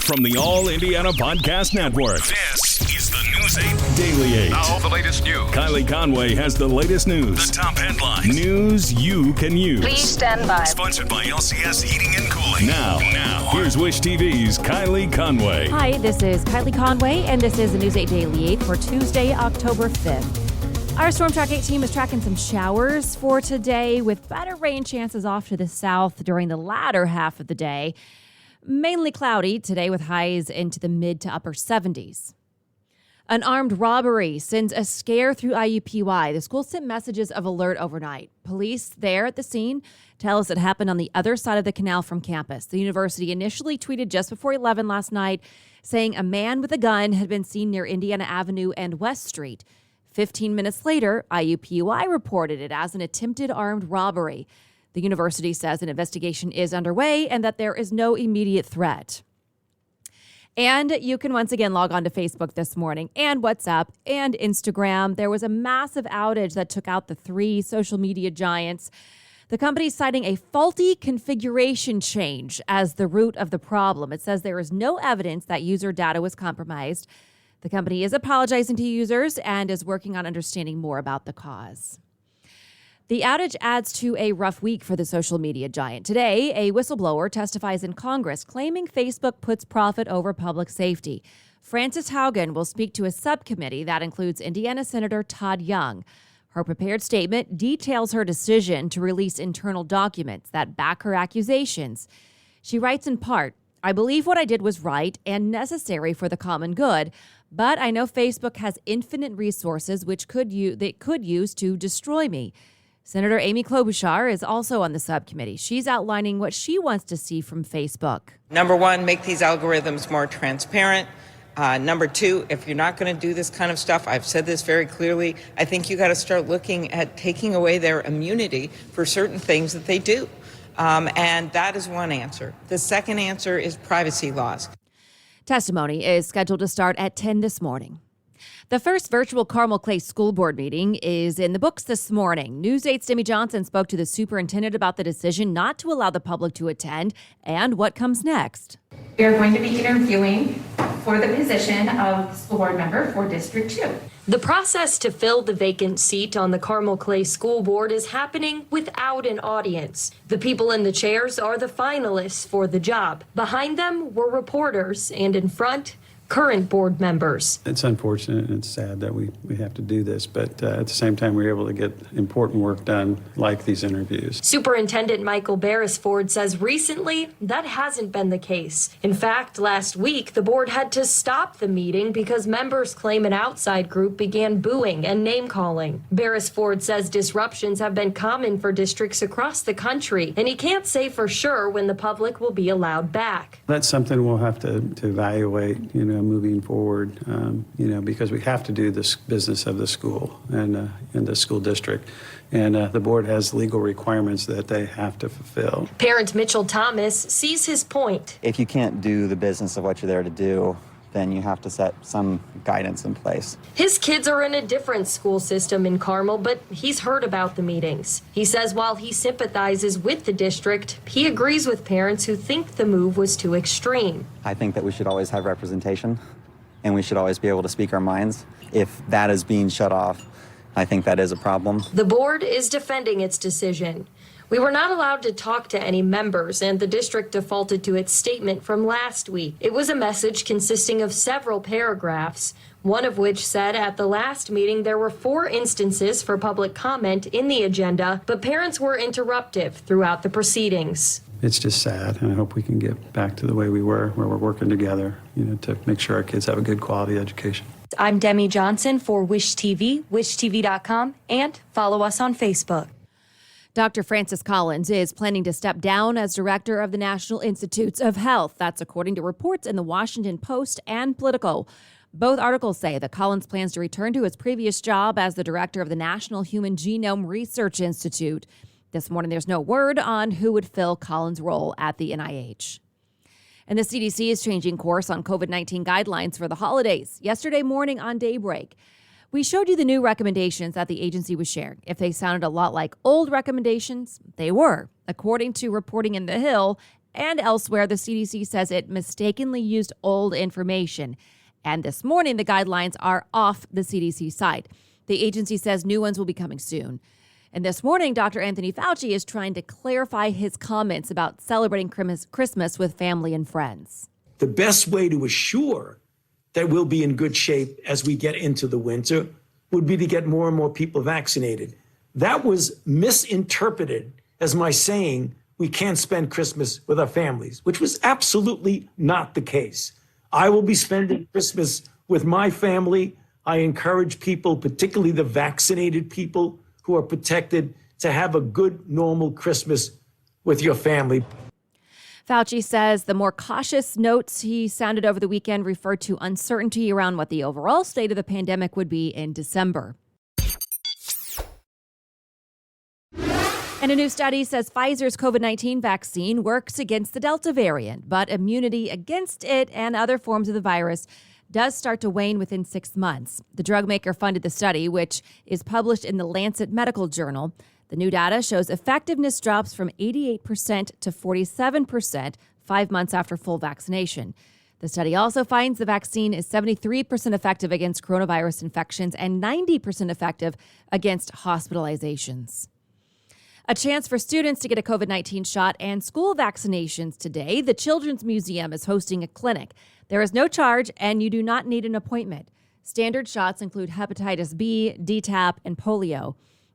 From the All Indiana Podcast Network, this is the News 8 Daily 8. Now, the latest news. Kylie Conway has the latest news. The top headlines. News you can use. Please stand by. Sponsored by LCS Heating and Cooling. Now, here's Wish TV's Kylie Conway. Hi, this is Kylie Conway, and this is the News 8 Daily 8 for Tuesday, October 5th. Our Storm Track 8 team is tracking some showers for today with better rain chances off to the south during the latter half of the day. Mainly cloudy today with highs into the mid to upper 70s. An armed robbery sends a scare through IUPUI. The school sent messages of alert overnight. Police there at the scene tell us it happened on the other side of the canal from campus. The university initially tweeted just before 11 last night saying a man with a gun had been seen near Indiana Avenue and West Street. 15 minutes later, IUPUI reported it as an attempted armed robbery. The university says an investigation is underway and that there is no immediate threat. And you can once again log on to Facebook this morning and WhatsApp and Instagram. There was a massive outage that took out the three social media giants. The company is citing a faulty configuration change as the root of the problem. It says there is no evidence that user data was compromised. The company is apologizing to users and is working on understanding more about the cause. The outage adds to a rough week for the social media giant. Today, a whistleblower testifies in Congress claiming Facebook puts profit over public safety. Frances Haugen will speak to a subcommittee that includes Indiana Senator Todd Young. Her prepared statement details her decision to release internal documents that back her accusations. She writes in part, "I believe what I did was right and necessary for the common good, but I know Facebook has infinite resources which they could use to destroy me." Senator Amy Klobuchar is also on the subcommittee. She's outlining what she wants to see from Facebook. Number one, make these algorithms more transparent. Number two, if you're not going to do this kind of stuff, I've said this very clearly, I think you got to start looking at taking away their immunity for certain things that they do. And that is one answer. The second answer is privacy laws. Testimony is scheduled to start at 10 this morning. The first virtual Carmel Clay School Board meeting is in the books this morning. News 8's Demi Johnson spoke to the superintendent about the decision not to allow the public to attend and what comes next. We are going to be interviewing for the position of school board member for District 2. The process to fill the vacant seat on the Carmel Clay School Board is happening without an audience. The people in the chairs are the finalists for the job. Behind them were reporters, and in front, current board members. It's unfortunate and it's sad that we have to do this, but at the same time, we're able to get important work done like these interviews. Superintendent Michael Beresford says recently that hasn't been the case. In fact, last week, the board had to stop the meeting because members claim an outside group began booing and name-calling. Beresford says disruptions have been common for districts across the country, and he can't say for sure when the public will be allowed back. That's something we'll have to evaluate, moving forward, because we have to do this business of the school and in the school district. And the board has legal requirements that they have to fulfill. Parent Mitchell Thomas sees his point. If you can't do the business of what you're there to do, then you have to set some guidance in place. His kids are in a different school system in Carmel, but he's heard about the meetings. He says while he sympathizes with the district, he agrees with parents who think the move was too extreme. I think that we should always have representation, and we should always be able to speak our minds. If that is being shut off, I think that is a problem. The board is defending its decision. We were not allowed to talk to any members, and the district defaulted to its statement from last week. It was a message consisting of several paragraphs, one of which said at the last meeting there were 4 instances for public comment in the agenda, but parents were interruptive throughout the proceedings. It's just sad, and I hope we can get back to the way we were, where we're working together, to make sure our kids have a good quality education. I'm Demi Johnson for Wish TV, wishtv.com, and follow us on Facebook. Dr. Francis Collins is planning to step down as director of the National Institutes of Health. That's according to reports in the Washington Post and Politico. Both articles say that Collins plans to return to his previous job as the director of the National Human Genome Research Institute. This morning, there's no word on who would fill Collins' role at the NIH. And the CDC is changing course on COVID-19 guidelines for the holidays. Yesterday morning on Daybreak, we showed you the new recommendations that the agency was sharing. If they sounded a lot like old recommendations, they were. According to reporting in The Hill, and elsewhere, the CDC says it mistakenly used old information. And this morning, the guidelines are off the CDC site. The agency says new ones will be coming soon. And this morning, Dr. Anthony Fauci is trying to clarify his comments about celebrating Christmas with family and friends. The best way to assure that we'll be in good shape as we get into the winter would be to get more and more people vaccinated. That was misinterpreted as my saying we can't spend Christmas with our families, which was absolutely not the case. I will be spending Christmas with my family. I encourage people, particularly the vaccinated people who are protected, to have a good, normal Christmas with your family. Fauci says the more cautious notes he sounded over the weekend referred to uncertainty around what the overall state of the pandemic would be in December. And a new study says Pfizer's COVID-19 vaccine works against the Delta variant, but immunity against it and other forms of the virus does start to wane within 6 months. The drug maker funded the study, which is published in the Lancet Medical Journal. The new data shows effectiveness drops from 88% to 47% 5 months after full vaccination. The study also finds the vaccine is 73% effective against coronavirus infections and 90% effective against hospitalizations. A chance for students to get a COVID-19 shot and school vaccinations today. The Children's Museum is hosting a clinic. There is no charge, and you do not need an appointment. Standard shots include hepatitis B, DTaP, and polio.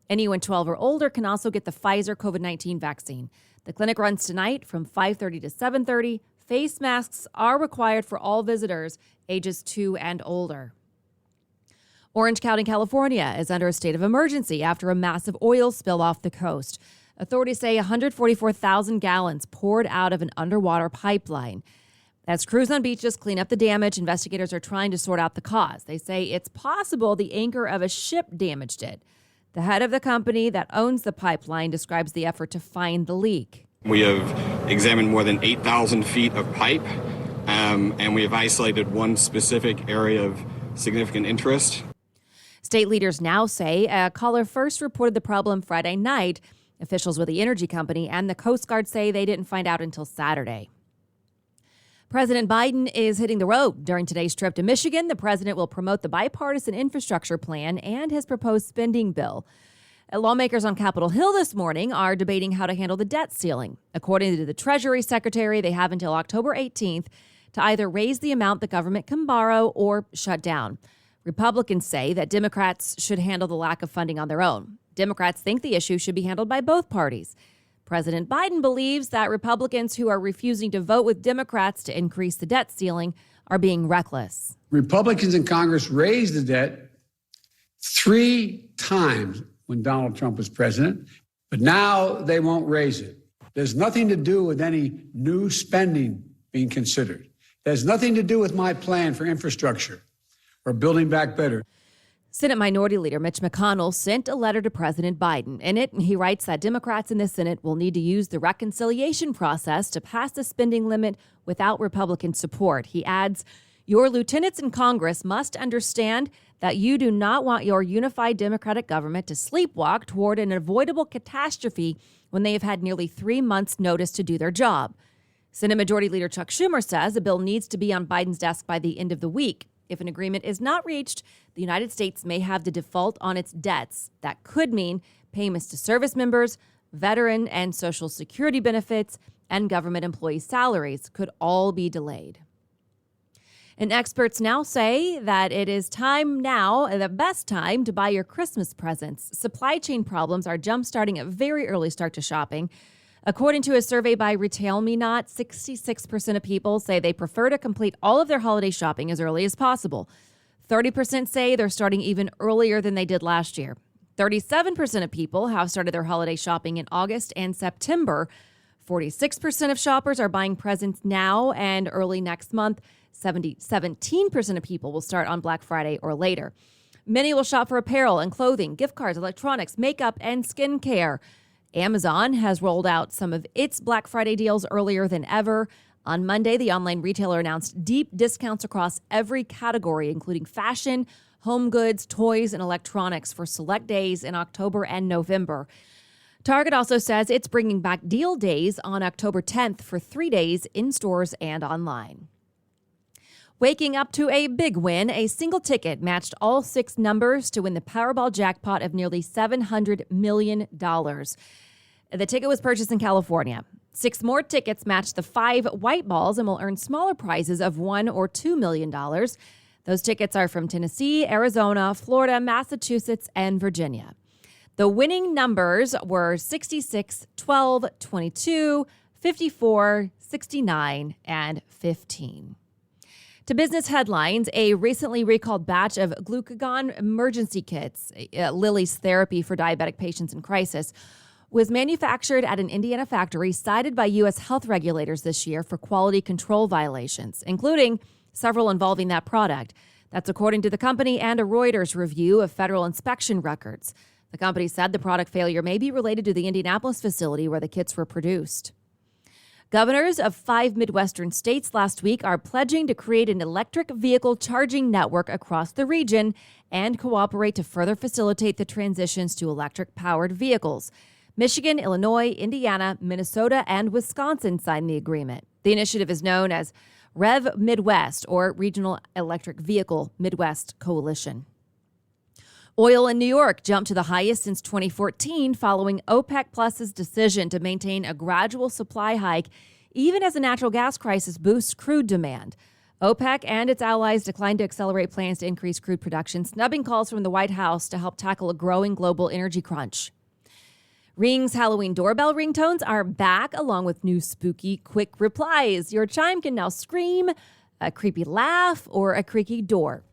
Anyone 12 or older can also get the Pfizer COVID-19 vaccine. The clinic runs tonight from 5:30 to 7:30. Face masks are required for all visitors ages 2 and older. Orange County, California is under a state of emergency after a massive oil spill off the coast. Authorities say 144,000 gallons poured out of an underwater pipeline. As crews on beaches clean up the damage, investigators are trying to sort out the cause. They say it's possible the anchor of a ship damaged it. The head of the company that owns the pipeline describes the effort to find the leak. We have examined more than 8,000 feet of pipe, and we have isolated one specific area of significant interest. State leaders now say a caller first reported the problem Friday night. Officials with the energy company and the Coast Guard say they didn't find out until Saturday. President Biden is hitting the road. During today's trip to Michigan, the president will promote the bipartisan infrastructure plan and his proposed spending bill. Lawmakers on Capitol Hill this morning are debating how to handle the debt ceiling. According to the Treasury Secretary, they have until October 18th to either raise the amount the government can borrow or shut down. Republicans say that Democrats should handle the lack of funding on their own. Democrats think the issue should be handled by both parties. President Biden believes that Republicans who are refusing to vote with Democrats to increase the debt ceiling are being reckless. Republicans in Congress raised the debt 3 times when Donald Trump was president, but now they won't raise it. There's nothing to do with any new spending being considered. There's nothing to do with my plan for infrastructure or building back better. Senate Minority Leader Mitch McConnell sent a letter to President Biden. In it, he writes that Democrats in the Senate will need to use the reconciliation process to pass the spending limit without Republican support. He adds, "Your lieutenants in Congress must understand that you do not want your unified Democratic government to sleepwalk toward an avoidable catastrophe when they have had nearly 3 months' notice to do their job." Senate Majority Leader Chuck Schumer says the bill needs to be on Biden's desk by the end of the week. If an agreement is not reached, the United States may have to default on its debts. That could mean payments to service members, veteran and Social Security benefits, and government employee salaries could all be delayed. And experts now say that it is time now, the best time, to buy your Christmas presents. Supply chain problems are jumpstarting a very early start to shopping. According to a survey by Retail Me Not, 66% of people say they prefer to complete all of their holiday shopping as early as possible. 30% say they're starting even earlier than they did last year. 37% of people have started their holiday shopping in August and September. 46% of shoppers are buying presents now and early next month. 17% of people will start on Black Friday or later. Many will shop for apparel and clothing, gift cards, electronics, makeup, and skincare. Amazon has rolled out some of its Black Friday deals earlier than ever. On Monday, the online retailer announced deep discounts across every category, including fashion, home goods, toys, and electronics for select days in October and November. Target also says it's bringing back deal days on October 10th for 3 days in stores and online. Waking up to a big win, a single ticket matched all 6 numbers to win the Powerball jackpot of nearly $700 million. The ticket was purchased in California. 6 more tickets matched the 5 white balls and will earn smaller prizes of $1 or $2 million. Those tickets are from Tennessee, Arizona, Florida, Massachusetts, and Virginia. The winning numbers were 66, 12, 22, 54, 69, and 15. To business headlines, a recently recalled batch of glucagon emergency kits, Lilly's therapy for diabetic patients in crisis, was manufactured at an Indiana factory cited by U.S. health regulators this year for quality control violations, including several involving that product. That's according to the company and a Reuters review of federal inspection records. The company said the product failure may be related to the Indianapolis facility where the kits were produced. Governors of 5 Midwestern states last week are pledging to create an electric vehicle charging network across the region and cooperate to further facilitate the transitions to electric-powered vehicles. Michigan, Illinois, Indiana, Minnesota, and Wisconsin signed the agreement. The initiative is known as REV Midwest, or Regional Electric Vehicle Midwest Coalition. Oil in New York jumped to the highest since 2014 following OPEC Plus's decision to maintain a gradual supply hike even as a natural gas crisis boosts crude demand. OPEC and its allies declined to accelerate plans to increase crude production, snubbing calls from the White House to help tackle a growing global energy crunch. Ring's Halloween doorbell ringtones are back, along with new spooky quick replies. Your chime can now scream, a creepy laugh, or a creaky door.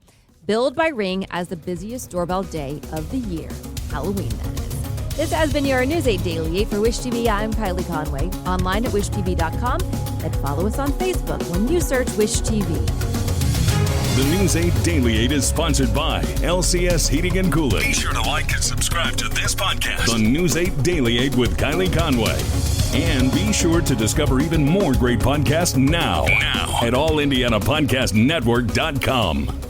Billed by Ring as the busiest doorbell day of the year. Halloween, that is. This has been your News 8 Daily 8 for Wish TV. I'm Kylie Conway. Online at wishtv.com and follow us on Facebook when you search Wish TV. The News 8 Daily 8 is sponsored by LCS Heating and Cooling. Be sure to like and subscribe to this podcast, The News 8 Daily 8 with Kylie Conway. And be sure to discover even more great podcasts now at allindianapodcastnetwork.com.